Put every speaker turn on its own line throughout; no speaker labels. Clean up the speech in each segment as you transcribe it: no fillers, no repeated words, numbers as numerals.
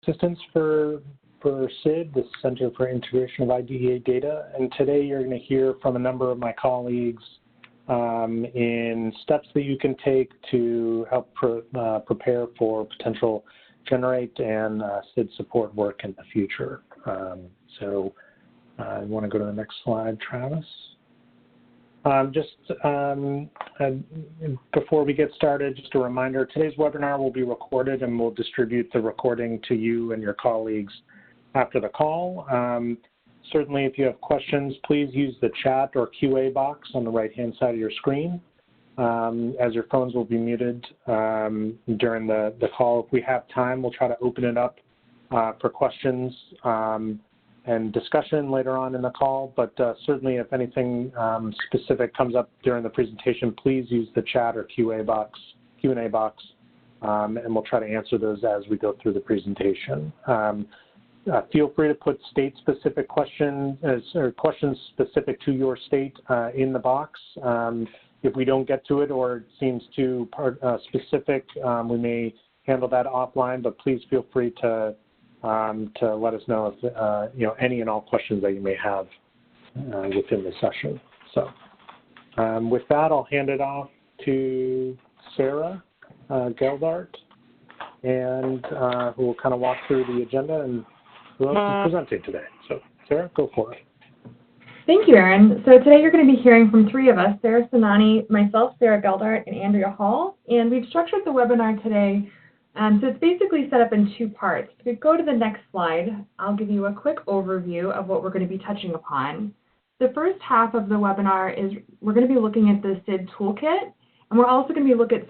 assistance for CIID, the Center for Integration of IDEA Data. And today you're going to hear from a number of my colleagues in steps that you can take to help prepare for potential Generate and CIID support work in the future. So I want to go to the next slide, Travis. Before we get started, just a reminder, today's webinar will be recorded and we'll distribute the recording to you and your colleagues after the call. Certainly, if you have questions, please use the chat or QA box on the right-hand side of your screen, as your phones will be muted during the call. If we have time, we'll try to open it up for questions and discussion later on in the call, but certainly if anything specific comes up during the presentation, please use the chat or Q&A box, and we'll try to answer those as we go through the presentation. Feel free to put state-specific questions or questions specific to your state in the box. If we don't get to it or it seems too specific, we may handle that offline, but please feel free to let us know if any and all questions that you may have within the session. So with that, I'll hand it off to Sarah Geldart, and who will kind of walk through the agenda and who else is presenting today. So Sarah, go for it.
Thank you, Aaron. So today you're going to be hearing from three of us, Sarah Sinani, myself, Sarah Geldart, and Andrea Hall. And we've structured the webinar today so it's basically set up in two parts. If we go to the next slide, I'll give you a quick overview of what we're going to be touching upon. The first half of the webinar is we're going to be looking at the CIID toolkit, and we're also going to be looking at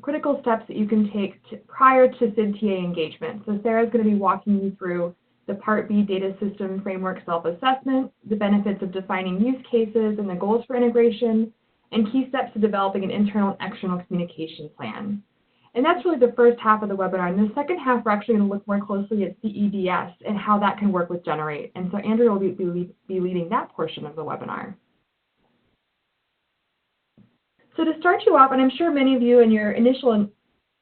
critical steps that you can take prior to CIID TA engagement. So Sarah's going to be walking you through the Part B data system framework self-assessment, the benefits of defining use cases and the goals for integration, and key steps to developing an internal and external communication plan. And that's really the first half of the webinar. In the second half, we're actually going to look more closely at CEDS and how that can work with Generate. And so Andrea will be leading that portion of the webinar. So to start you off, and I'm sure many of you in your initial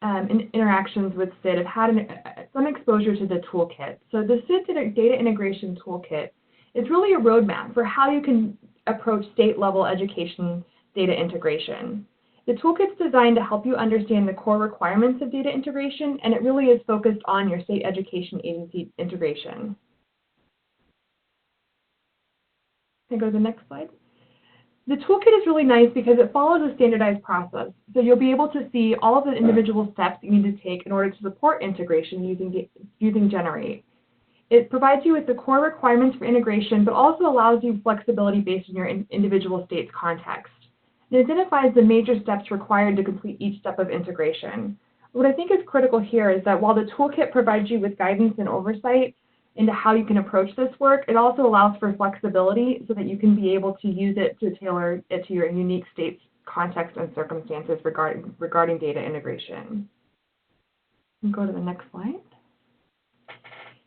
interactions with CIID have had some exposure to the toolkit. So the CIID Data Integration Toolkit is really a roadmap for how you can approach state-level education data integration. The toolkit's designed to help you understand the core requirements of data integration, and it really is focused on your state education agency integration. Can I go to the next slide? The toolkit is really nice because it follows a standardized process. So you'll be able to see all of the individual steps you need to take in order to support integration using Generate. It provides you with the core requirements for integration, but also allows you flexibility based on your individual state's context. It identifies the major steps required to complete each step of integration. What I think is critical here is that while the toolkit provides you with guidance and oversight into how you can approach this work, it also allows for flexibility so that you can be able to use it to tailor it to your unique state's context and circumstances regarding data integration. Go to the next slide.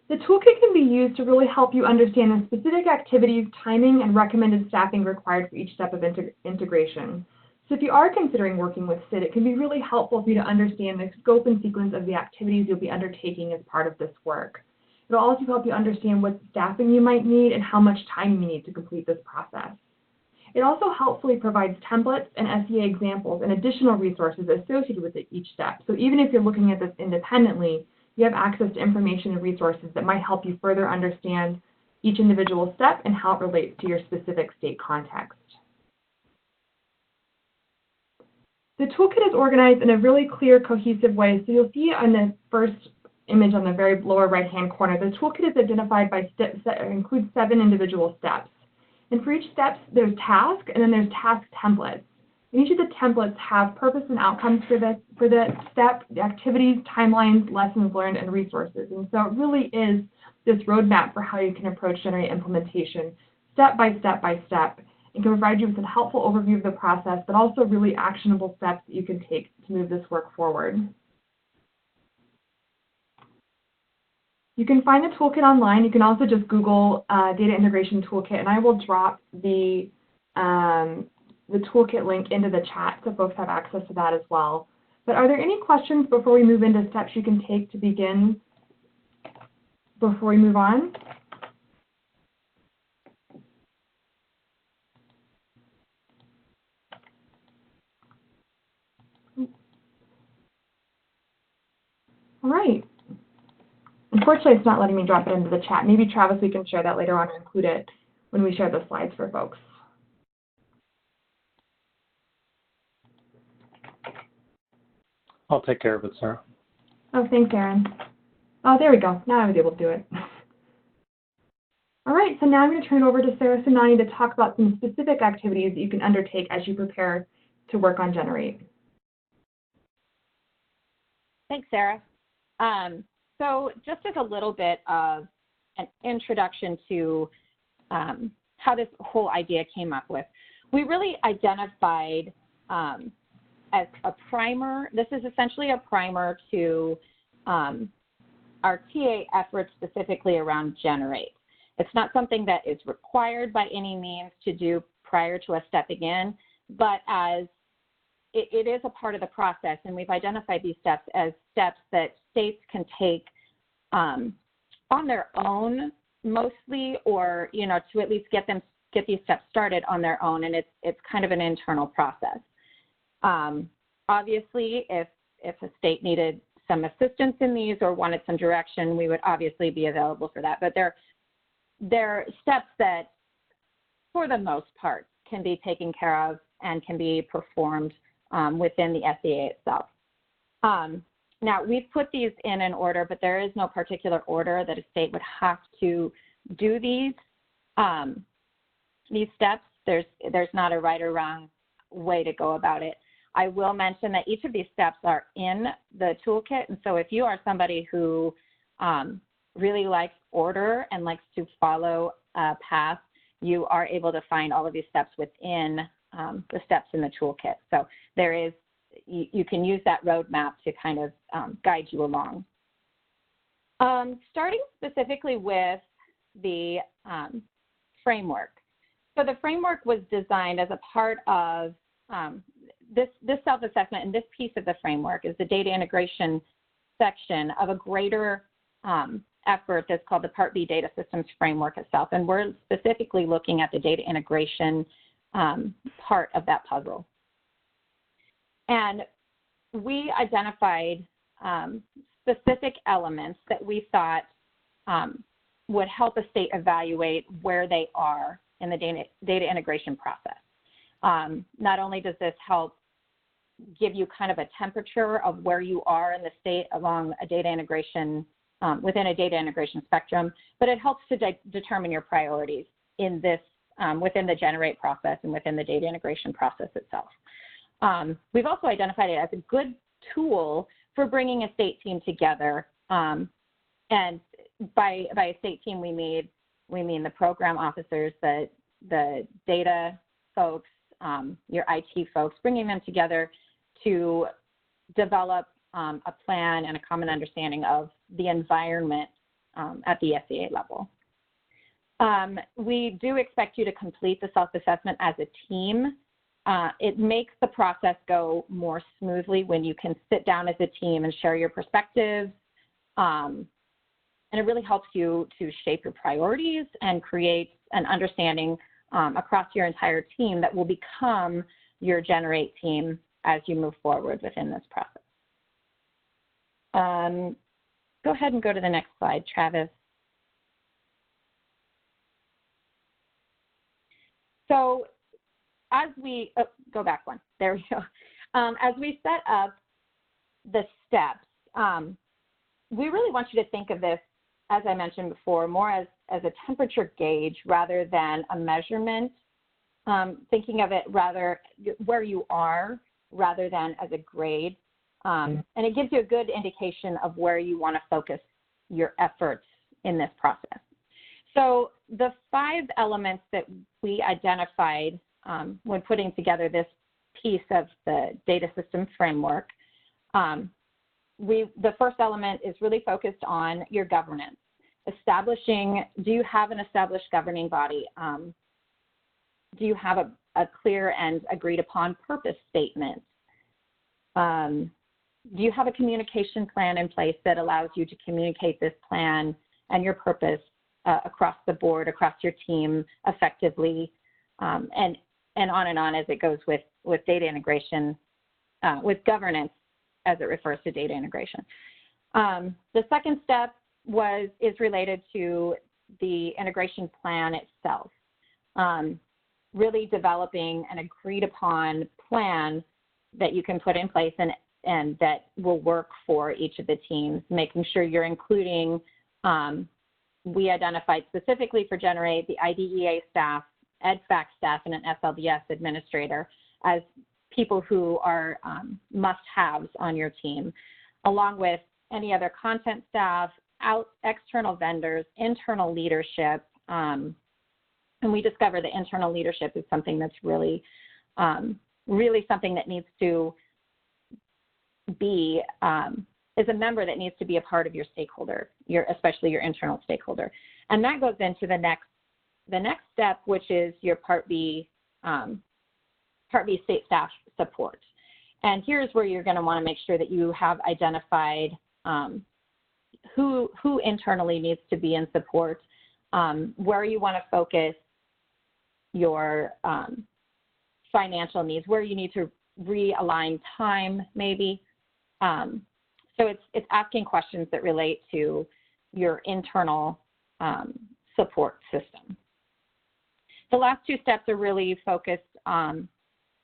The toolkit can be used to really help you understand the specific activities, timing, and recommended staffing required for each step of integration. So if you are considering working with CIID, it can be really helpful for you to understand the scope and sequence of the activities you'll be undertaking as part of this work. It'll also help you understand what staffing you might need and how much time you need to complete this process. It also helpfully provides templates and SEA examples and additional resources associated with each step. So even if you're looking at this independently, you have access to information and resources that might help you further understand each individual step and how it relates to your specific state context. The toolkit is organized in a really clear, cohesive way. So you'll see on the first image on the very lower right-hand corner, the toolkit is identified by steps that includes 7 individual steps. And for each step, there's task, and then there's task templates. And each of the templates have purpose and outcomes for the step, the activities, timelines, lessons learned, and resources. And so it really is this roadmap for how you can approach Generate implementation step by step by step. It can provide you with a helpful overview of the process, but also really actionable steps that you can take to move this work forward. You can find the toolkit online. You can also just Google Data Integration Toolkit, and I will drop the toolkit link into the chat so folks have access to that as well. But are there any questions before we move into steps you can take to begin before we move on? All right. Unfortunately, it's not letting me drop it into the chat. Maybe, Travis, we can share that later on or include it when we share the slides for folks.
I'll take care of it, Sarah.
Oh, thanks, Aaron. Oh, there we go. Now I was able to do it. All right, so now I'm going to turn it over to Sarah Sunani to talk about some specific activities that you can undertake as you prepare to work on Generate.
Thanks, Sarah. So just as a little bit of an introduction to how this whole idea came up with, we really identified as a primer. This is essentially a primer to our TA efforts specifically around Generate. It's not something that is required by any means to do prior to us stepping in, but as it is a part of the process, and we've identified these steps as steps that states can take on their own mostly, or to at least get these steps started on their own, and it's kind of an internal process. Obviously, if a state needed some assistance in these or wanted some direction, we would obviously be available for that. But they're steps that, for the most part, can be taken care of and can be performed within the SEA itself. Now, we've put these in an order, but there is no particular order that a state would have to do these steps. There's not a right or wrong way to go about it. I will mention that each of these steps are in the toolkit, and so if you are somebody who really likes order and likes to follow a path, you are able to find all of these steps within the steps in the toolkit. So there is, you can use that roadmap to kind of guide you along. Starting specifically with the framework. So the framework was designed as a part of this self-assessment, and this piece of the framework is the data integration section of a greater effort that's called the Part B Data Systems Framework itself. And we're specifically looking at the data integration part of that puzzle. And we identified specific elements that we thought would help a state evaluate where they are in the data integration process. Not only does this help give you kind of a temperature of where you are in the state along a data integration, within a data integration spectrum, but it helps to determine your priorities in this, within the Generate process and within the data integration process itself. We've also identified it as a good tool for bringing a state team together. And by a state team, we mean the program officers, the data folks, your IT folks, bringing them together to develop a plan and a common understanding of the environment at the SEA level. We do expect you to complete the self-assessment as a team. It makes the process go more smoothly when you can sit down as a team and share your perspectives. And it really helps you to shape your priorities and create an understanding across your entire team that will become your Generate team as you move forward within this process. Go ahead and go to the next slide, Travis. So as we, go back one, there we go. As we set up the steps, we really want you to think of this, as I mentioned before, more as a temperature gauge rather than a measurement, thinking of it rather where you are rather than as a grade. And it gives you a good indication of where you want to focus your efforts in this process. So the 5 elements that we identified when putting together this piece of the data system framework, the first element is really focused on your governance. Establishing, do you have an established governing body? Do you have a clear and agreed upon purpose statement? Do you have a communication plan in place that allows you to communicate this plan and your purpose across the board, across your team effectively, and on as it goes with data integration, with governance as it refers to data integration. The second step is related to the integration plan itself. Really developing an agreed upon plan that you can put in place and that will work for each of the teams, making sure you're including, we identified specifically for Generate the IDEA staff, EdFac staff, and an SLDS administrator as people who are must-haves on your team, along with any other content staff, external vendors, internal leadership. And we discover that internal leadership is something that's really, really something that needs to be, is a member that needs to be a part of your stakeholder, especially your internal stakeholder. And that goes into the next step, which is your Part B state staff support. And here's where you're going to want to make sure that you have identified who internally needs to be in support, where you want to focus your financial needs, where you need to realign time maybe. So it's asking questions that relate to your internal support system. The last two steps are really focused on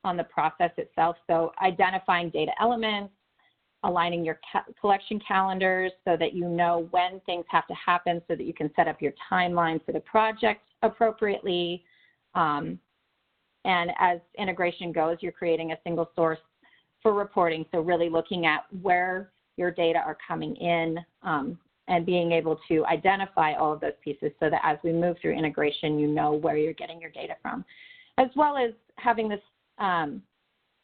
the process itself. So identifying data elements, aligning your collection calendars so that you know when things have to happen so that you can set up your timeline for the project appropriately. And as integration goes, you're creating a single source for reporting. So really looking at where your data are coming in and being able to identify all of those pieces so that as we move through integration, you know where you're getting your data from, as well as having this an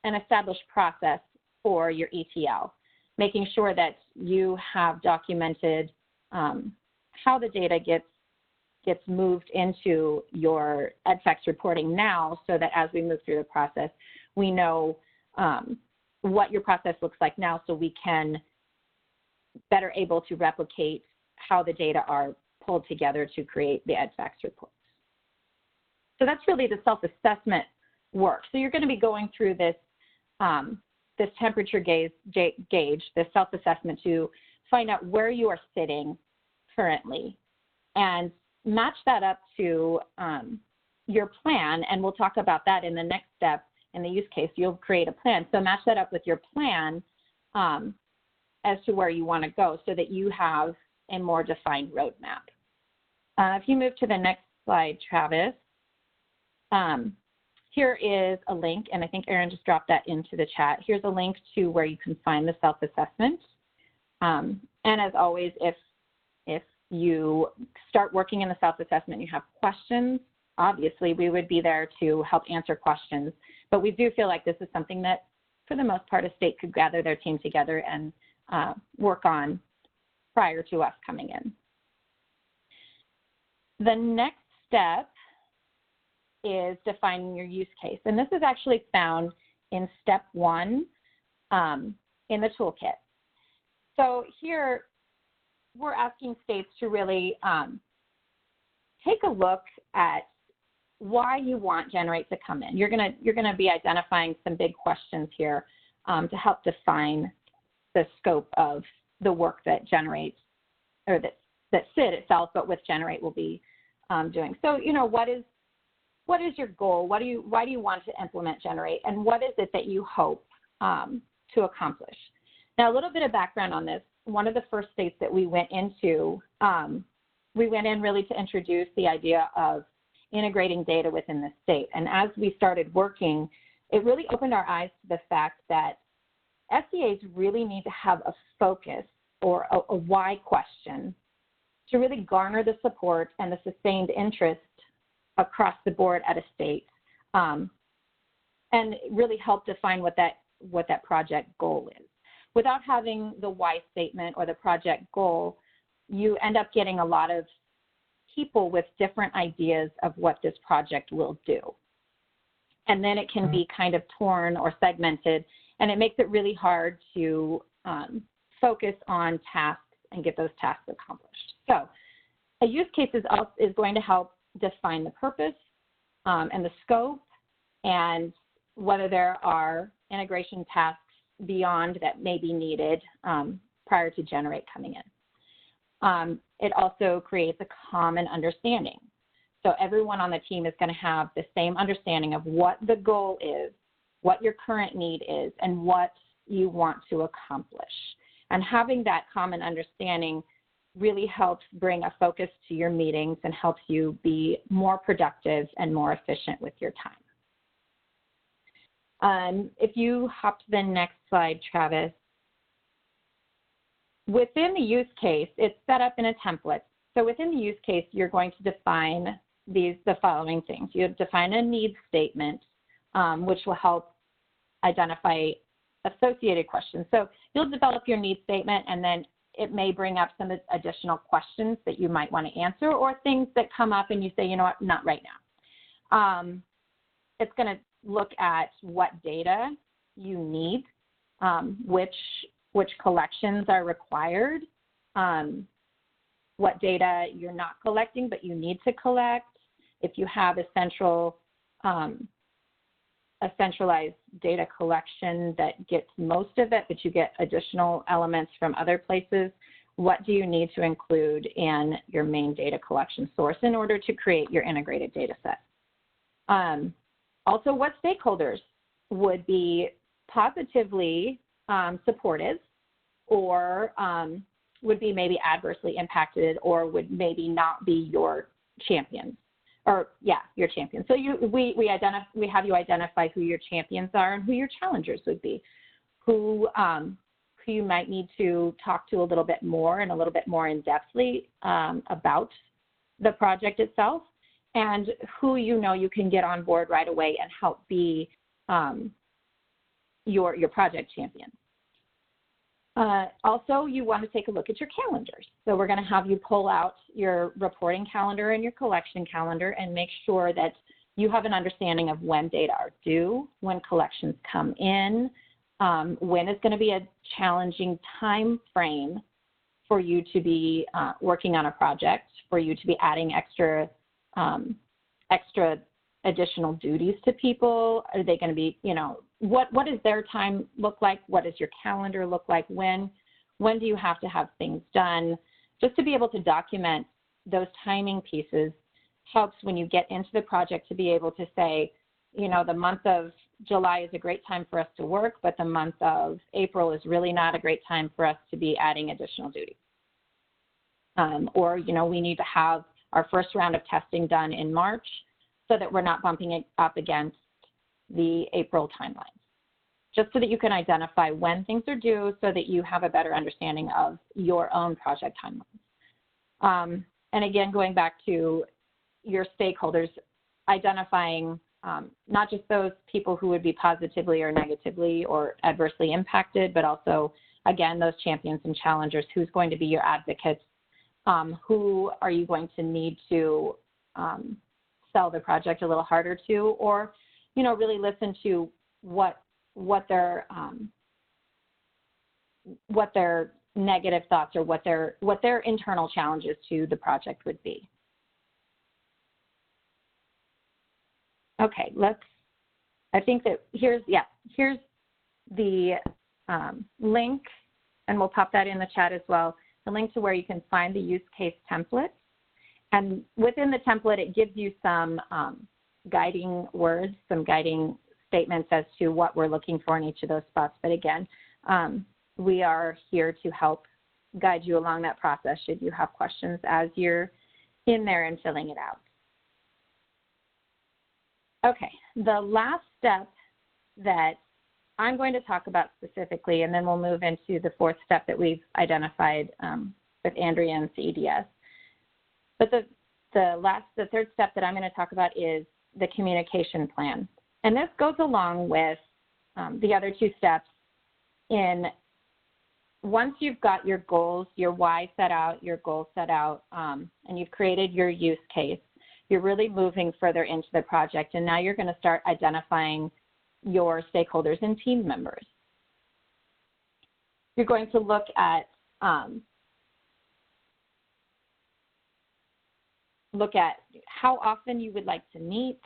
established process for your ETL, making sure that you have documented how the data gets moved into your EdFax reporting now so that as we move through the process, we know what your process looks like now so we can better able to replicate how the data are pulled together to create the EdFax reports. So that's really the self-assessment work. So you're going to be going through this, this temperature gauge, this self-assessment to find out where you are sitting currently and match that up to your plan. And we'll talk about that in the next step. In the use case, you'll create a plan. So match that up with your plan as to where you want to go so that you have a more defined roadmap. If you move to the next slide, Travis, here is a link, and I think Erin just dropped that into the chat. Here's a link to where you can find the self-assessment. And as always, if you start working in the self-assessment, you have questions, obviously we would be there to help answer questions. But we do feel like this is something that, for the most part, a state could gather their team together and work on prior to us coming in. The next step is defining your use case. And this is actually found in step 1 in the toolkit. So here we're asking states to really take a look at why you want Generate to come in. You're gonna be identifying some big questions here to help define the scope of the work that Generate, or that CIID itself, but with Generate will be doing. So, you know, what is your goal? Why do you want to implement Generate? And what is it that you hope to accomplish? Now, a little bit of background on this. One of the first states that we went into, we went in really to introduce the idea of integrating data within the state. And as we started working, it really opened our eyes to the fact that SEAs really need to have a focus or a why question to really garner the support and the sustained interest across the board at a state, and really help define what that project goal is. Without having the why statement or the project goal, you end up getting a lot of people with different ideas of what this project will do. And then it can be kind of torn or segmented, and it makes it really hard to focus on tasks and get those tasks accomplished. So A use case is going to help define the purpose and the scope, and whether there are integration tasks beyond that may be needed prior to Generate coming in. It also creates a common understanding. So everyone on the team is going to have the same understanding of what the goal is, what your current need is, and what you want to accomplish. And having that common understanding really helps bring a focus to your meetings and helps you be more productive and more efficient with your time. If you hop to the next slide, Travis. Within the use case, it's set up in a template. So within the use case, you're going to define the following things. You define a needs statement, which will help identify associated questions. So you'll develop your needs statement, and then it may bring up some additional questions that you might want to answer, or things that come up and you say, you know what, not right now. It's going to look at what data you need, which collections are required, what data you're not collecting but you need to collect. If you have a centralized data collection that gets most of it, but you get additional elements from other places, what do you need to include in your main data collection source in order to create your integrated data set? Also, what stakeholders would be positively supportive or would be maybe adversely impacted or would maybe not be your champions? Your champions. So we have you identify who your champions are and who your challengers would be, who you might need to talk to a little bit more and a little bit more in-depthly about the project itself, and who you can get on board right away and help be your project champion. Also, you want to take a look at your calendars. So we're going to have you pull out your reporting calendar and your collection calendar and make sure that you have an understanding of when data are due, when collections come in, when is going to be a challenging time frame for you to be working on a project, for you to be adding extra additional duties to people. Are they going to be, what does their time look like? What does your calendar look like? When do you have to have things done? Just to be able to document those timing pieces helps when you get into the project to be able to say, the month of July is a great time for us to work, but the month of April is really not a great time for us to be adding additional duties. Or, we need to have our first round of testing done in March so that we're not bumping it up against the April timelines, just so that you can identify when things are due so that you have a better understanding of your own project timelines. And again, going back to your stakeholders, identifying not just those people who would be positively or negatively or adversely impacted, but also, again, those champions and challengers, who's going to be your advocates, who are you going to need to sell the project a little harder to, or, really listen to what their negative thoughts or what their internal challenges to the project would be. Okay, I think that here's the link, and we'll pop that in the chat as well, the link to where you can find the use case template. And within the template, it gives you some guiding words, some guiding statements as to what we're looking for in each of those spots. But again, we are here to help guide you along that process should you have questions as you're in there and filling it out. Okay, the last step that I'm going to talk about specifically, and then we'll move into the fourth step that we've identified with Andrea and CEDS. But the third step that I'm going to talk about is the communication plan. And this goes along with the other two steps in once you've got your goals, your why set out, your goals set out, and you've created your use case, you're really moving further into the project. And now you're going to start identifying your stakeholders and team members. You're going to look at look at how often you would like to meet,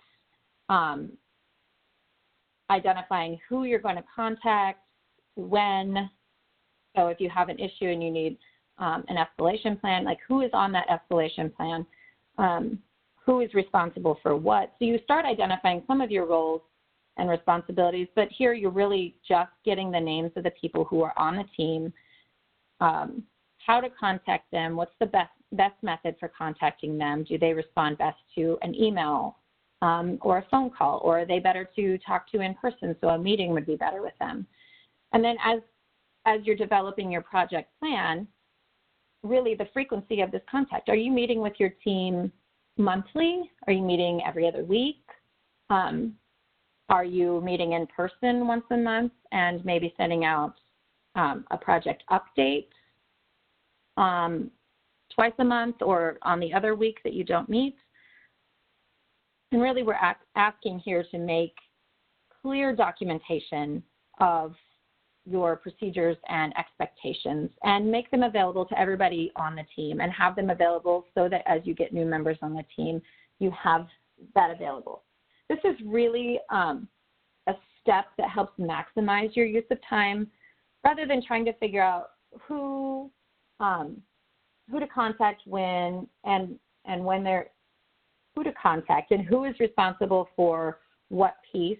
identifying who you're going to contact, when. So if you have an issue and you need an escalation plan, like who is on that escalation plan, who is responsible for what. So you start identifying some of your roles and responsibilities, but here you're really just getting the names of the people who are on the team, how to contact them, what's the best method for contacting them. Do they respond best to an email or a phone call, or are they better to talk to in person, so a meeting would be better with them? And then as you're developing your project plan, really the frequency of this contact. Are you meeting with your team monthly? Are you meeting every other week? Are you meeting in person once a month and maybe sending out a project update twice a month or on the other week that you don't meet? And really we're asking here to make clear documentation of your procedures and expectations and make them available to everybody on the team and have them available so that as you get new members on the team, you have that available. This is really a step that helps maximize your use of time rather than trying to figure out who to contact when and when they're, who to contact and who is responsible for what piece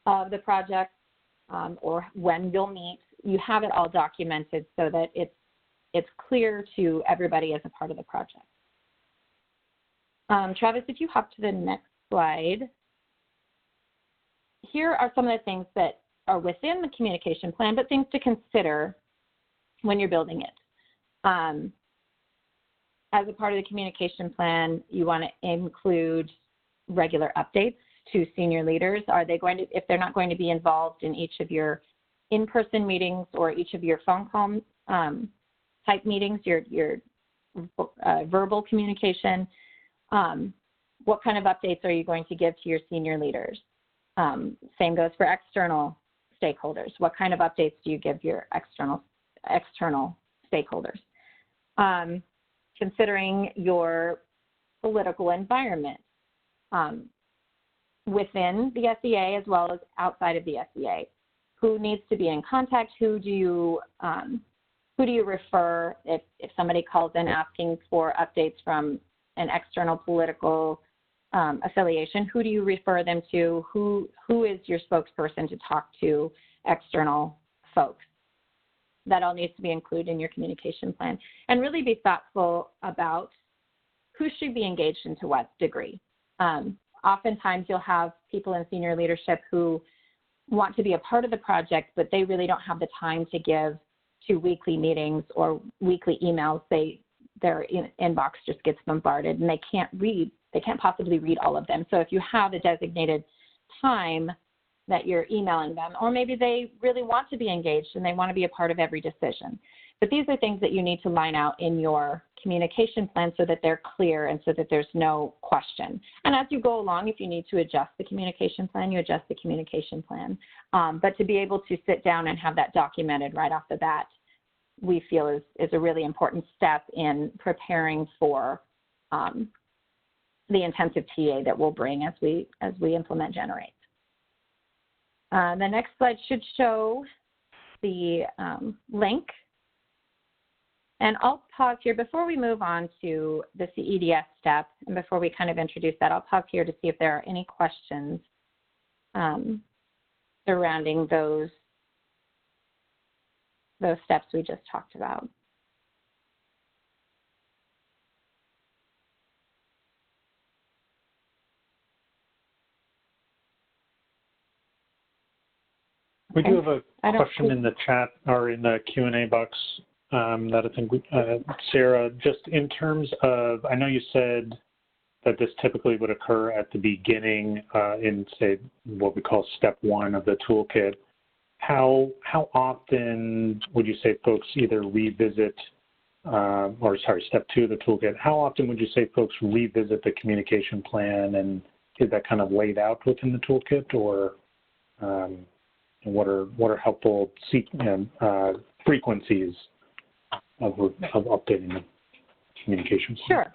of the project or when you'll meet. You have it all documented so that it's clear to everybody as a part of the project. Travis, if you hop to the next slide. Here are some of the things that are within the communication plan, but things to consider when you're building it. As a part of the communication plan, you want to include regular updates to senior leaders. Are they going to, if they're not going to be involved in each of your in-person meetings or each of your phone call type meetings, your verbal communication, what kind of updates are you going to give to your senior leaders? Same goes for external stakeholders. What kind of updates do you give your external stakeholders? Considering your political environment within the SEA as well as outside of the SEA. Who needs to be in contact? Who do you refer if somebody calls in asking for updates from an external political affiliation? Who do you refer them to? Who is your spokesperson to talk to external folks? That all needs to be included in your communication plan. And really be thoughtful about who should be engaged and to what degree. Oftentimes you'll have people in senior leadership who want to be a part of the project, but they really don't have the time to give to weekly meetings or weekly emails. Their inbox just gets bombarded and they can't possibly read all of them. So if you have a designated time that you're emailing them, or maybe they really want to be engaged and they want to be a part of every decision. But these are things that you need to line out in your communication plan so that they're clear and so that there's no question. And as you go along, if you need to adjust the communication plan, you adjust the communication plan. But to be able to sit down and have that documented right off the bat, we feel is a really important step in preparing for the intensive TA that we'll bring as we implement Generate. The next slide should show the link. And I'll pause here before we move on to the CEDS step, and before we kind of introduce that, I'll pause here to see if there are any questions surrounding those steps we just talked about.
We do have a question in the chat or in the Q&A box that I think Sarah, just in terms of, I know you said that this typically would occur at the beginning in, say, what we call step one of the toolkit. How often would you say folks either revisit, step two of the toolkit, how often would you say folks revisit the communication plan, and is that kind of laid out within the toolkit, or what are helpful frequencies of updating the communication plan?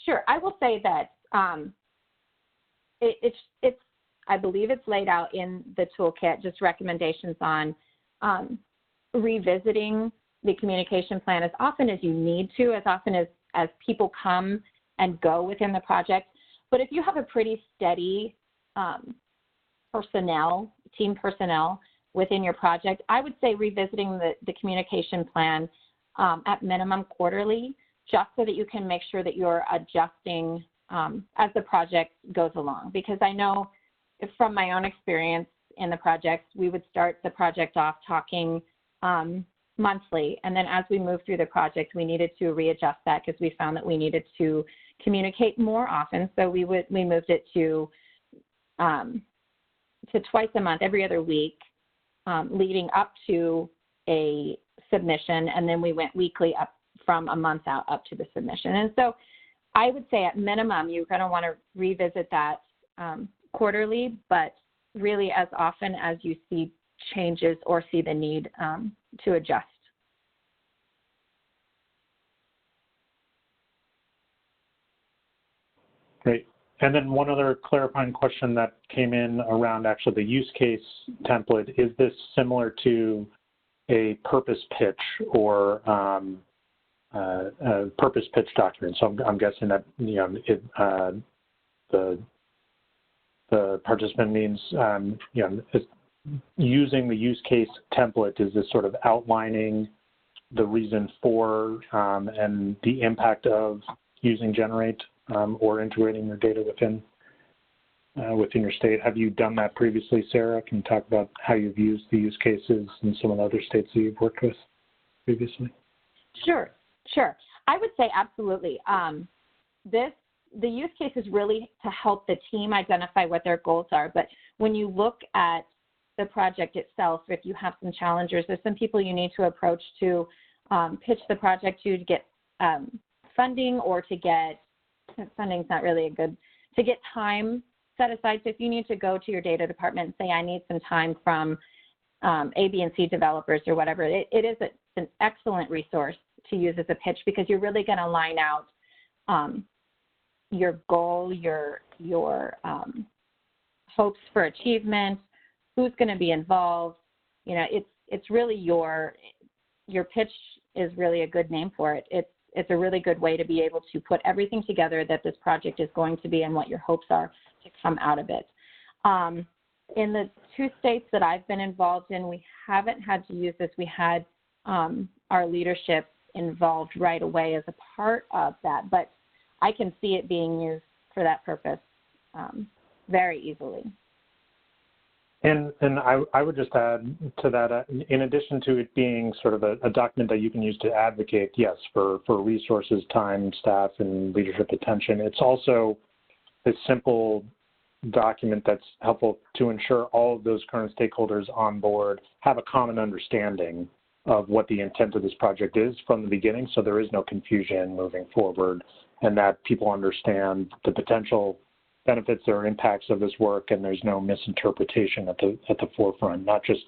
Sure. I will say that it's I believe it's laid out in the toolkit, just recommendations on revisiting the communication plan as often as you need to, as often as people come and go within the project. But if you have a pretty steady team personnel within your project, I would say revisiting the communication plan at minimum quarterly, just so that you can make sure that you're adjusting as the project goes along. Because I know from my own experience in the projects, we would start the project off talking monthly, and then as we moved through the project, we needed to readjust that because we found that we needed to communicate more often. So we moved it to twice a month, every other week, leading up to a submission, and then we went weekly up from a month out up to the submission. And so I would say at minimum, you're going to want to revisit that quarterly, but really as often as you see changes or see the need to adjust.
Great. And then one other clarifying question that came in around actually the use case template. Is this similar to a purpose pitch or a purpose pitch document? So I'm guessing that the participant means using the use case template. Is this sort of outlining the reason for and the impact of using Generate or integrating your data within your state? Have you done that previously, Sarah? Can you talk about how you've used the use cases in some of the other states that you've worked with previously?
Sure. I would say absolutely. The use case is really to help the team identify what their goals are. But when you look at the project itself, if you have some challengers, there's some people you need to approach to pitch the project to get funding, or to get, funding's not really to get time set aside. So if you need to go to your data department and say, I need some time from A, B, and C developers or whatever, it is an excellent resource to use as a pitch, because you're really going to line out your goal, your hopes for achievement, who's going to be involved. It's really your pitch is really a good name for it. It's a really good way to be able to put everything together that this project is going to be and what your hopes are to come out of it. In the 2 states that I've been involved in, we haven't had to use this. We had our leadership involved right away as a part of that, but I can see it being used for that purpose very easily.
And I would just add to that, in addition to it being sort of a document that you can use to advocate, yes, for resources, time, staff, and leadership attention, it's also a simple document that's helpful to ensure all of those current stakeholders on board have a common understanding of what the intent of this project is from the beginning, so there is no confusion moving forward, and that people understand the potential benefits or impacts of this work, and there's no misinterpretation at the forefront, not just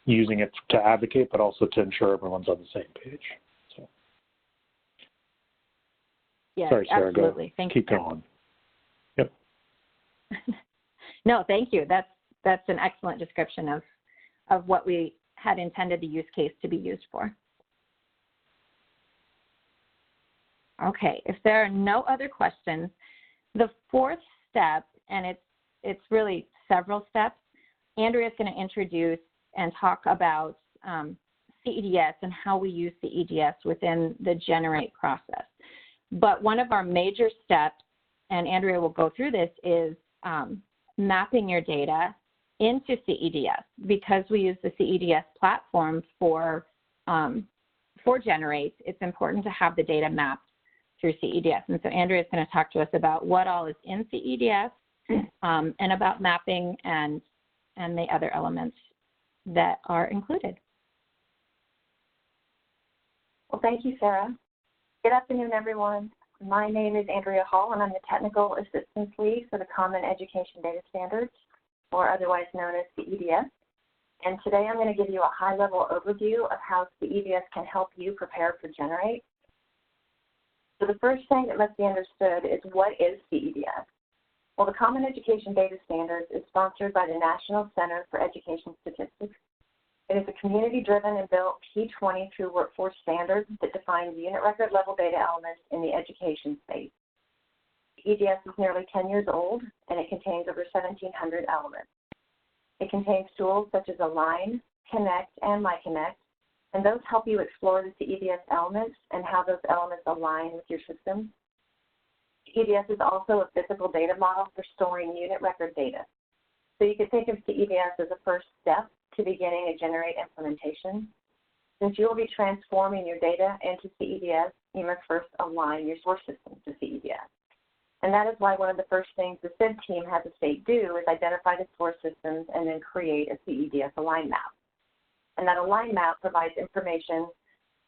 using it to advocate, but also to ensure everyone's on the same page. So.
Yes,
sorry, Sarah,
absolutely. Thank
keep
you.
going. Yep.
No, thank you. That's an excellent description of what we had intended the use case to be used for. Okay, if there are no other questions, the 4th step, and it's really several steps, Andrea is going to introduce and talk about CEDS and how we use CEDS within the Generate process. But one of our major steps, and Andrea will go through this, is mapping your data into CEDS. Because we use the CEDS platform for Generate, it's important to have the data mapped through CEDS. And so Andrea is going to talk to us about what all is in CEDS and about mapping and the other elements that are included.
Well, thank you, Sarah. Good afternoon, everyone. My name is Andrea Hall, and I'm the Technical Assistance Lead for the Common Education Data Standards, or otherwise known as CEDS. And today I'm going to give you a high-level overview of how CEDS can help you prepare for Generate. So the first thing that must be understood is, what is CEDS? Well, the Common Education Data Standards is sponsored by the National Center for Education Statistics. It is a community-driven and built P20 through workforce standard that defines unit record level data elements in the education space. EDS is nearly 10 years old, and it contains over 1,700 elements. It contains tools such as Align, Connect, and MyConnect, and those help you explore the CEDS elements and how those elements align with your system. CEDS is also a physical data model for storing unit record data. So you could think of CEDS as a first step to beginning a Generate implementation. Since you will be transforming your data into CEDS, you must first align your source systems to CEDS. And that is why one of the first things the CIID team has the state do is identify the source systems and then create a CEDS align map. And that align map provides information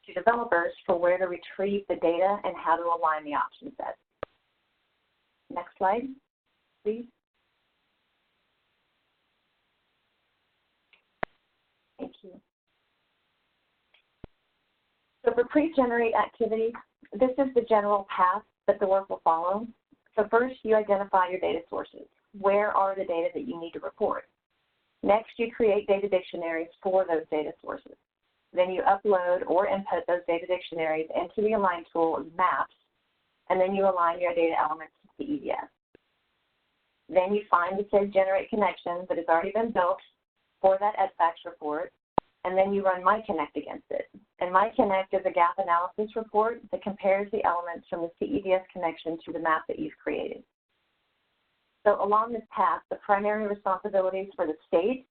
to developers for where to retrieve the data and how to align the option sets. Next slide, please. Thank you. So for pre-generate activities, this is the general path that the work will follow. So first, you identify your data sources. Where are the data that you need to report? Next, you create data dictionaries for those data sources. Then you upload or input those data dictionaries into the Align tool as maps, and then you align your data elements to CEDS. Then you find the CIID Generate connection that has already been built for that EdFacts report, and then you run MyConnect against it. And MyConnect is a gap analysis report that compares the elements from the CEDS connection to the map that you've created. So along this path, the primary responsibilities for the state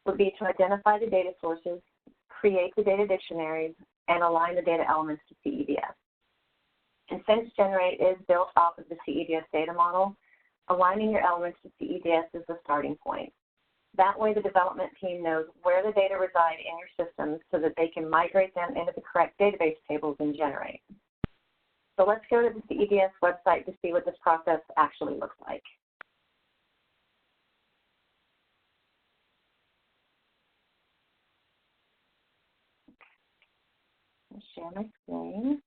would be to identify the data sources, create the data dictionaries, and align the data elements to CEDS. And since Generate is built off of the CEDS data model, aligning your elements to CEDS is the starting point. That way the development team knows where the data reside in your systems so that they can migrate them into the correct database tables in Generate. So let's go to the CEDS website to see what this process actually looks like. I'll share my screen.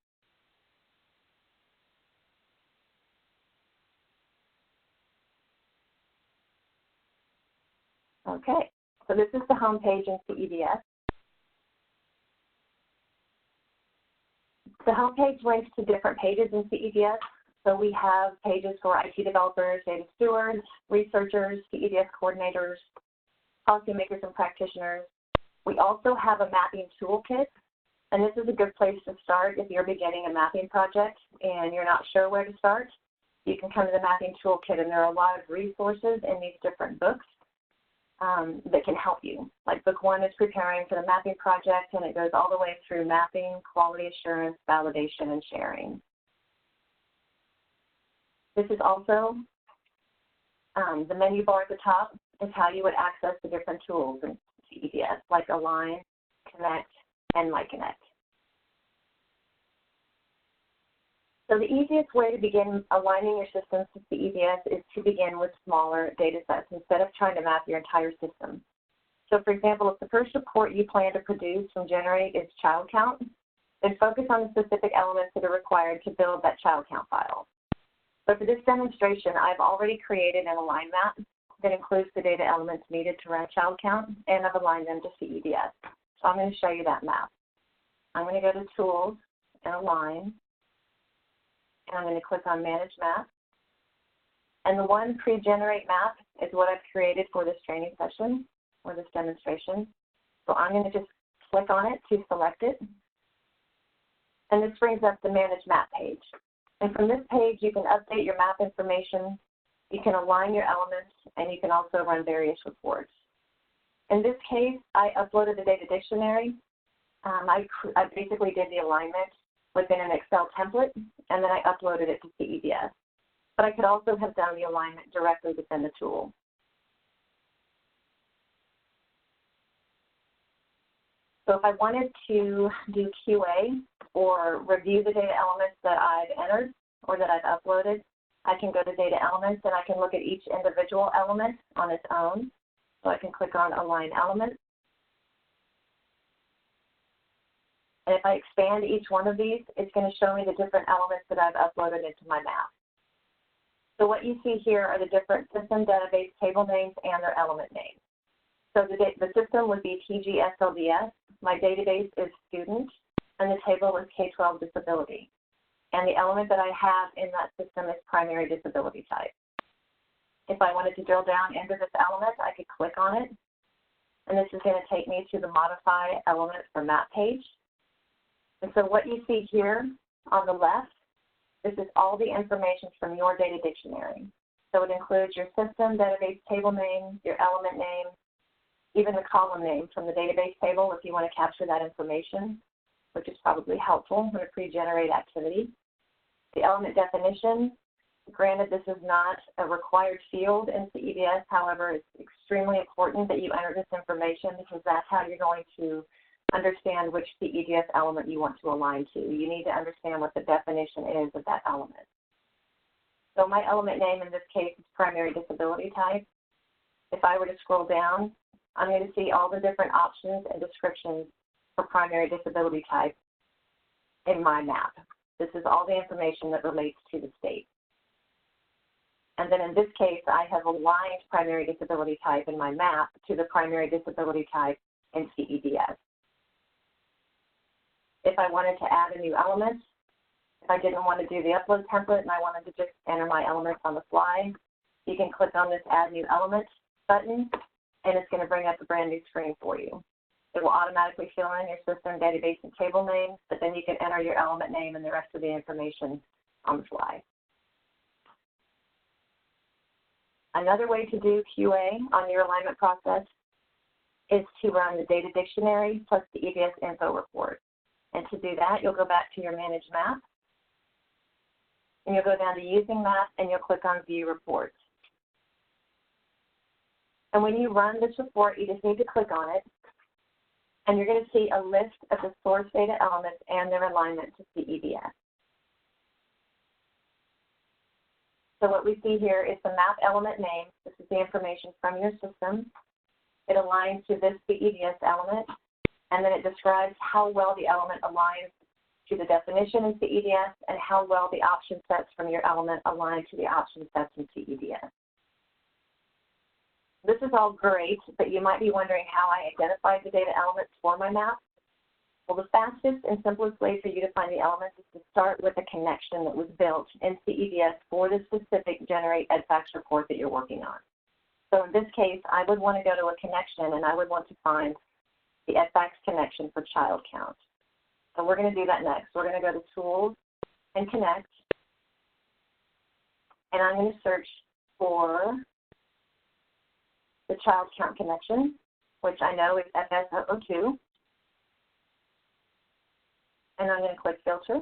Okay, so this is the home page in CEDS. The home page links to different pages in CEDS. So we have pages for IT developers, data stewards, researchers, CEDS coordinators, policymakers, and practitioners. We also have a mapping toolkit, and this is a good place to start if you're beginning a mapping project and you're not sure where to start. You can come to the mapping toolkit, and there are a lot of resources in these different books that can help you. Like book 1 is preparing for the mapping project, and it goes all the way through mapping, quality assurance, validation, and sharing. This is also the menu bar at the top is how you would access the different tools in CEDS, like Align, Connect, and MyConnect. So the easiest way to begin aligning your systems to CEDS is to begin with smaller data sets instead of trying to map your entire system. So for example, if the first report you plan to produce from Generate is child count, then focus on the specific elements that are required to build that child count file. So for this demonstration, I've already created an Align map that includes the data elements needed to run child count, and I've aligned them to CEDS. So I'm going to show you that map. I'm going to go to Tools and Align. And I'm going to click on Manage Map. And the one pre-generate map is what I've created for this training session or this demonstration. So I'm going to just click on it to select it. And this brings up the Manage Map page. And from this page, you can update your map information, you can align your elements, and you can also run various reports. In this case, I uploaded the data dictionary. I basically did the alignment within an Excel template, and then I uploaded it to CEDS. But I could also have done the alignment directly within the tool. So if I wanted to do QA or review the data elements that I've entered or that I've uploaded, I can go to Data Elements, and I can look at each individual element on its own. So I can click on Align Element. And if I expand each one of these, it's going to show me the different elements that I've uploaded into my map. So what you see here are the different system database table names and their element names. So the system would be TGSLDS, my database is student, and the table is K-12 disability. And the element that I have in that system is primary disability type. If I wanted to drill down into this element, I could click on it, and this is going to take me to the Modify Element for Map page. And so what you see here on the left, this is all the information from your data dictionary. So it includes your system database table name, your element name, even the column name from the database table if you want to capture that information, which is probably helpful in a pre-generate activity. The element definition, granted this is not a required field in CEDS, however, it's extremely important that you enter this information because that's how you're going to understand which CEDS element you want to align to. You need to understand what the definition is of that element. So my element name in this case is primary disability type. If I were to scroll down, I'm going to see all the different options and descriptions for primary disability type in my map. This is all the information that relates to the state. And then in this case, I have aligned primary disability type in my map to the primary disability type in CEDS. If I wanted to add a new element, if I didn't want to do the upload template and I wanted to just enter my elements on the fly, you can click on this Add New Element button, and it's going to bring up a brand new screen for you. It will automatically fill in your system, database, and table names, but then you can enter your element name and the rest of the information on the fly. Another way to do QA on your alignment process is to run the data dictionary plus the EDS info report. And to do that, you'll go back to your Manage Map, and you'll go down to Using Map, and you'll click on View Reports. And when you run this report, you just need to click on it, and you're going to see a list of the source data elements and their alignment to CEDS. So what we see here is the map element name. This is the information from your system. It aligns to this CEDS element, and then it describes how well the element aligns to the definition in CEDS and how well the option sets from your element align to the option sets in CEDS. This is all great, but you might be wondering how I identified the data elements for my map. Well, the fastest and simplest way for you to find the elements is to start with a connection that was built in CEDS for the specific Generate EdFacts report that you're working on. So in this case, I would want to go to a connection, and I would want to find the EdFacts connection for child count. So we're going to do that next. We're going to go to Tools and Connect, and I'm going to search for the child count connection, which I know is FS002. And I'm going to click Filter.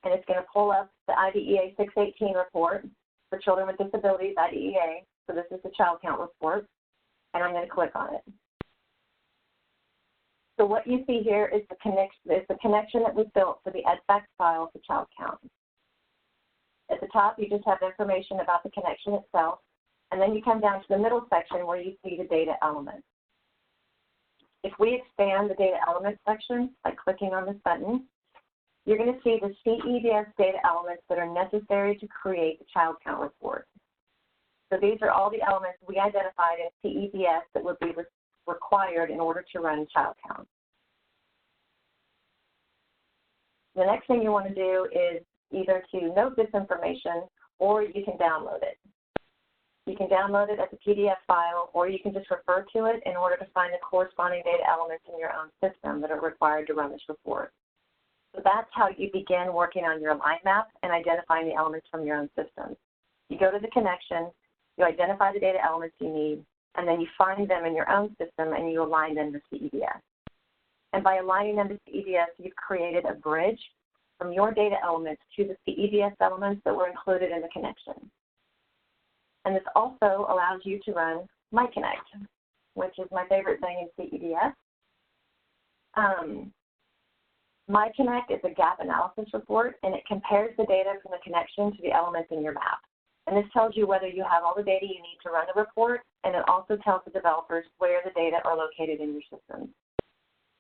And it's going to pull up the IDEA 618 report for children with disabilities, IDEA. So this is the child count report. And I'm going to click on it. So what you see here is the connection that was built for the EdFacts file for child count. At the top, you just have information about the connection itself. And then you come down to the middle section where you see the data elements. If we expand the data elements section by clicking on this button, you're going to see the CEDS data elements that are necessary to create the child count report. So these are all the elements we identified in CEDS that would be required in order to run child count. The next thing you want to do is either to note this information or you can download it. You can download it as a PDF file, or you can just refer to it in order to find the corresponding data elements in your own system that are required to run this report. So that's how you begin working on your align map and identifying the elements from your own system. You go to the connection, you identify the data elements you need, and then you find them in your own system and you align them to CEDS. And by aligning them to CEDS, you've created a bridge from your data elements to the CEDS elements that were included in the connection. And this also allows you to run MyConnect, which is my favorite thing in CEDS. MyConnect is a gap analysis report, and it compares the data from the connection to the elements in your map. And this tells you whether you have all the data you need to run the report, and it also tells the developers where the data are located in your system.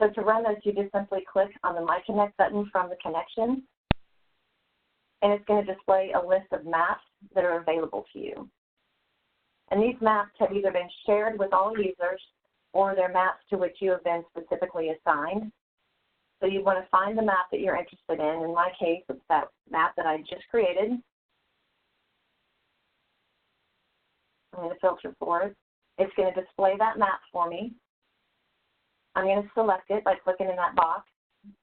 So to run this, you just simply click on the My Connect button from the connection, and it's going to display a list of maps that are available to you. And these maps have either been shared with all users or they're maps to which you have been specifically assigned. So you want to find the map that you're interested in. In my case, it's that map that I just created. I'm going to filter for it. It's going to display that map for me. I'm going to select it by clicking in that box,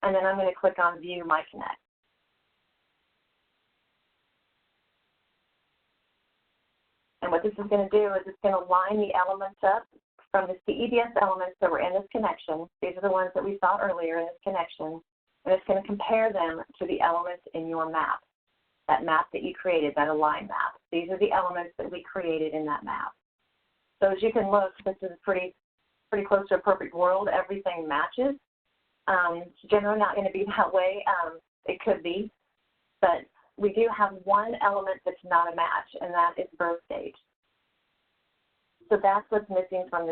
and then I'm going to click on View My Connect. And what this is going to do is it's going to line the elements up from the CEDS elements that were in this connection. These are the ones that we saw earlier in this connection. And it's going to compare them to the elements in your map, that map that you created, that align map. These are the elements that we created in that map. So as you can look, this is pretty close to a perfect world. Everything matches. It's generally not going to be that way. It could be, but we do have one element that's not a match, and that is birth date. So that's what's missing from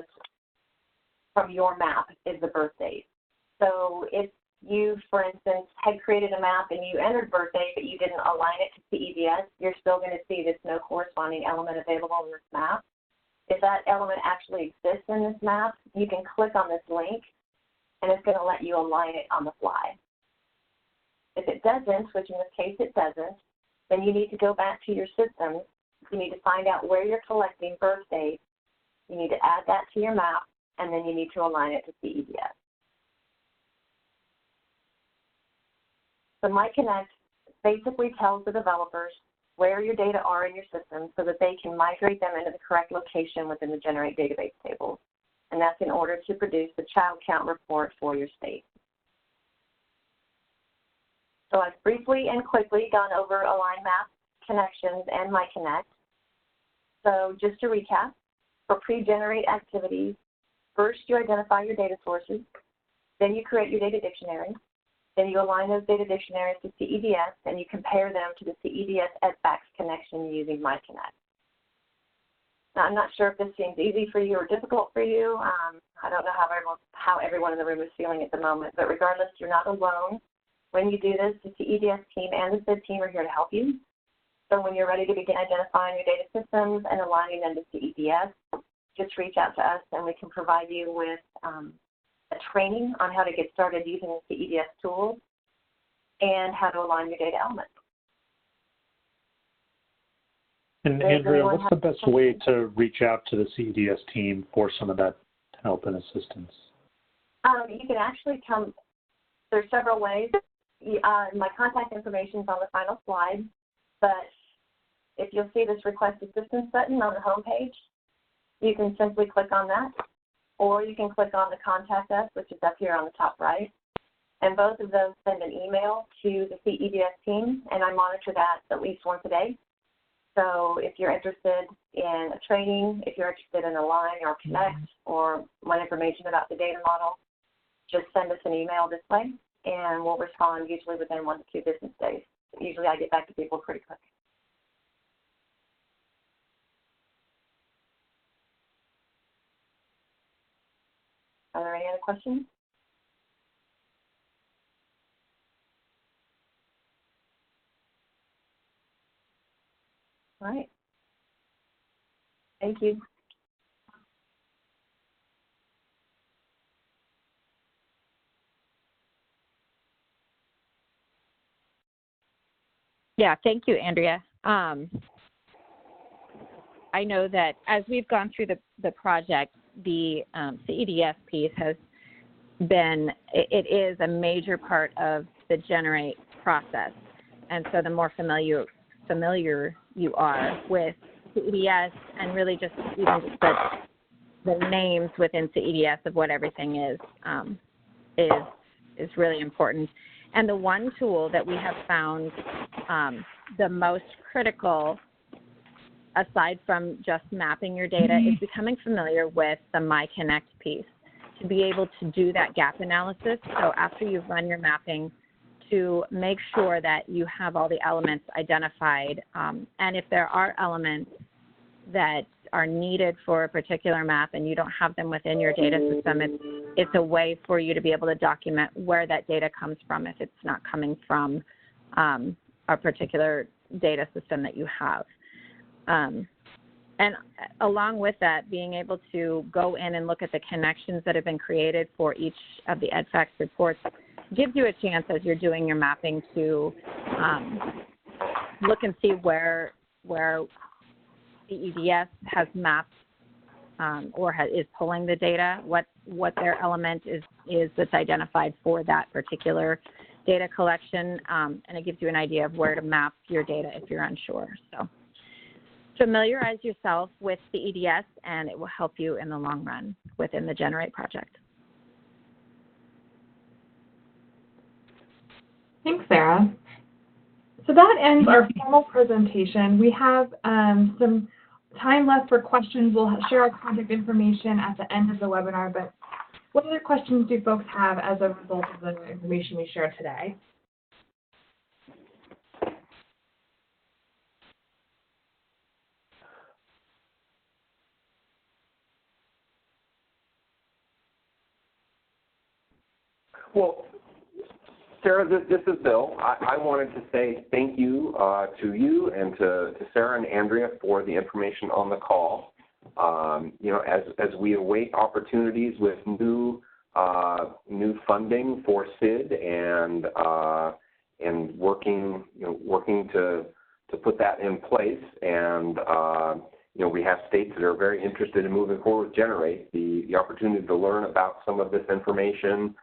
your map is the birth date. So if you, for instance, had created a map and you entered birth date, but you didn't align it to CEDS, you're still going to see this no corresponding element available in this map. If that element actually exists in this map, you can click on this link, and it's going to let you align it on the fly. If it doesn't, which in this case it doesn't, then you need to go back to your systems. You need to find out where you're collecting birth dates. You need to add that to your map, and then you need to align it to CEDS. So MyConnect basically tells the developers where your data are in your system so that they can migrate them into the correct location within the Generate database tables. And that's in order to produce the child count report for your state. So I've briefly and quickly gone over Align Map, Connections, and MyConnect. So just to recap, for pre-generate activities, first you identify your data sources, then you create your data dictionary, then you align those data dictionaries to CEDS, and you compare them to the CEDS EdFacts connection using MyConnect. Now, I'm not sure if this seems easy for you or difficult for you. I don't know how everyone in the room is feeling at the moment, but regardless, you're not alone. When you do this, the CEDS team and the CIID team are here to help you. So when you're ready to begin identifying your data systems and aligning them to CEDS, just reach out to us and we can provide you with a training on how to get started using the CEDS tools and how to align your data elements.
And Andrea, what's the best way to reach out to the CEDS team for some of that help and assistance?
You can actually come, there's several ways. My contact information is on the final slide, but if you'll see this request assistance button on the home page, you can simply click on that, or you can click on the contact us, which is up here on the top right, and both of those send an email to the CEDS team, and I monitor that at least once a day. So if you're interested in a training, if you're interested in Align or Connect or want information about the data model, just send us an email this way, and we'll respond usually within 1 to 2 business days. Usually I get back to people pretty quick. Are there any other questions? All right. Thank you.
Yeah, thank you, Andrea. I know that as we've gone through the project, the CEDS piece has been, it is a major part of the Generate process. And so the more familiar you are with CEDS and really just even just the names within CEDS of what everything is really important. And the one tool that we have found the most critical, aside from just mapping your data, is becoming familiar with the MyConnect piece to be able to do that gap analysis. So after you've run your mapping, to make sure that you have all the elements identified, and if there are elements that are needed for a particular map and you don't have them within your data system, it's a way for you to be able to document where that data comes from if it's not coming from a particular data system that you have. And along with that, being able to go in and look at the connections that have been created for each of the EDFACS reports gives you a chance as you're doing your mapping to look and see where CEDS has mapped or is pulling the data, what their element is that's identified for that particular data collection, and it gives you an idea of where to map your data if you're unsure. So familiarize yourself with CEDS, and it will help you in the long run within the Generate project.
Thanks, Sarah. So that ends our formal presentation. We have some time left for questions. We'll share our contact information at the end of the webinar, but what other questions do folks have as a result of the information we shared today?
Well, Sarah, this is Bill. I wanted to say thank you to you and to Sarah and Andrea for the information on the call. You know, as we await opportunities with new funding for CIID and working to put that in place, and you know, we have states that are very interested in moving forward with Generate. The opportunity to learn about some of this information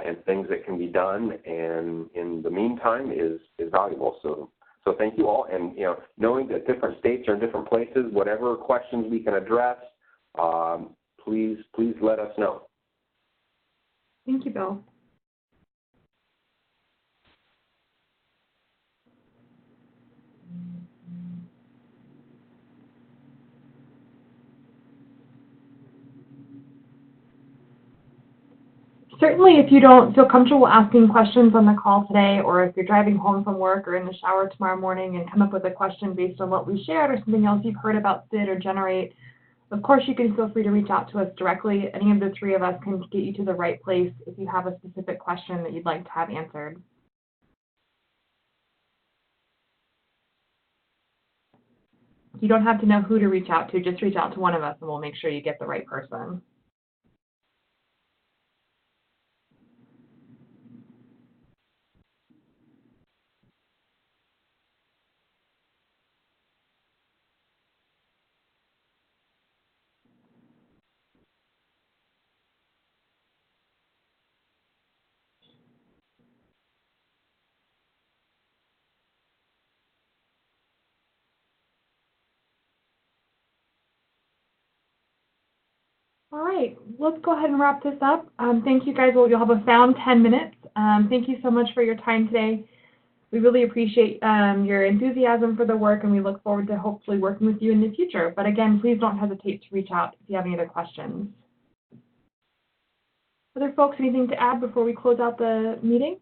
and things that can be done, and in the meantime is valuable. So thank you all, and you know, knowing that different states are in different places, whatever questions we can address, please let us know.
Thank you, Bill. Certainly, if you don't feel comfortable asking questions on the call today, or if you're driving home from work or in the shower tomorrow morning and come up with a question based on what we shared or something else you've heard about CIID or Generate, of course you can feel free to reach out to us directly. Any of the three of us can get you to the right place if you have a specific question that you'd like to have answered. You don't have to know who to reach out to, just reach out to one of us and we'll make sure you get the right person. All right, let's go ahead and wrap this up. Thank you guys. Well, you'll have a sound 10 minutes. Thank you so much for your time today. We really appreciate your enthusiasm for the work, and we look forward to hopefully working with you in the future. But again, please don't hesitate to reach out if you have any other questions. Other folks, anything to add before we close out the meeting?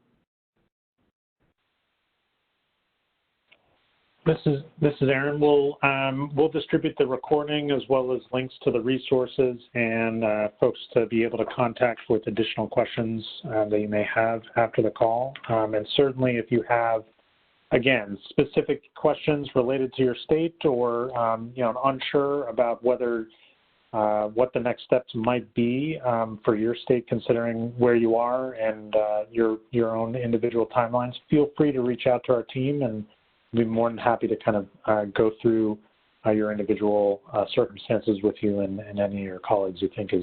This is Aaron. We'll distribute the recording as well as links to the resources, and folks to be able to contact with additional questions that you may have after the call. And certainly, if you have, again, specific questions related to your state, or you know, unsure about whether what the next steps might be for your state, considering where you are and your own individual timelines, feel free to reach out to our team, and we'd be more than happy to kind of go through your individual circumstances with you and any of your colleagues you think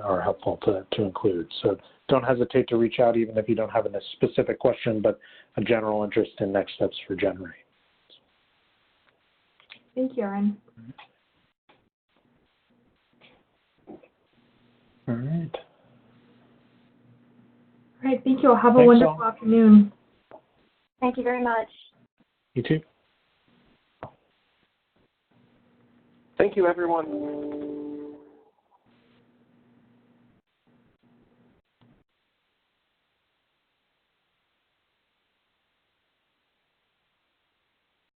are helpful to include. So don't hesitate to reach out, even if you don't have a specific question, but a general interest in next steps for Generate.
Thank you, Aaron.
All right.
All right, thank you. Have a wonderful afternoon.
Thank you very much.
You too.
Thank you, everyone.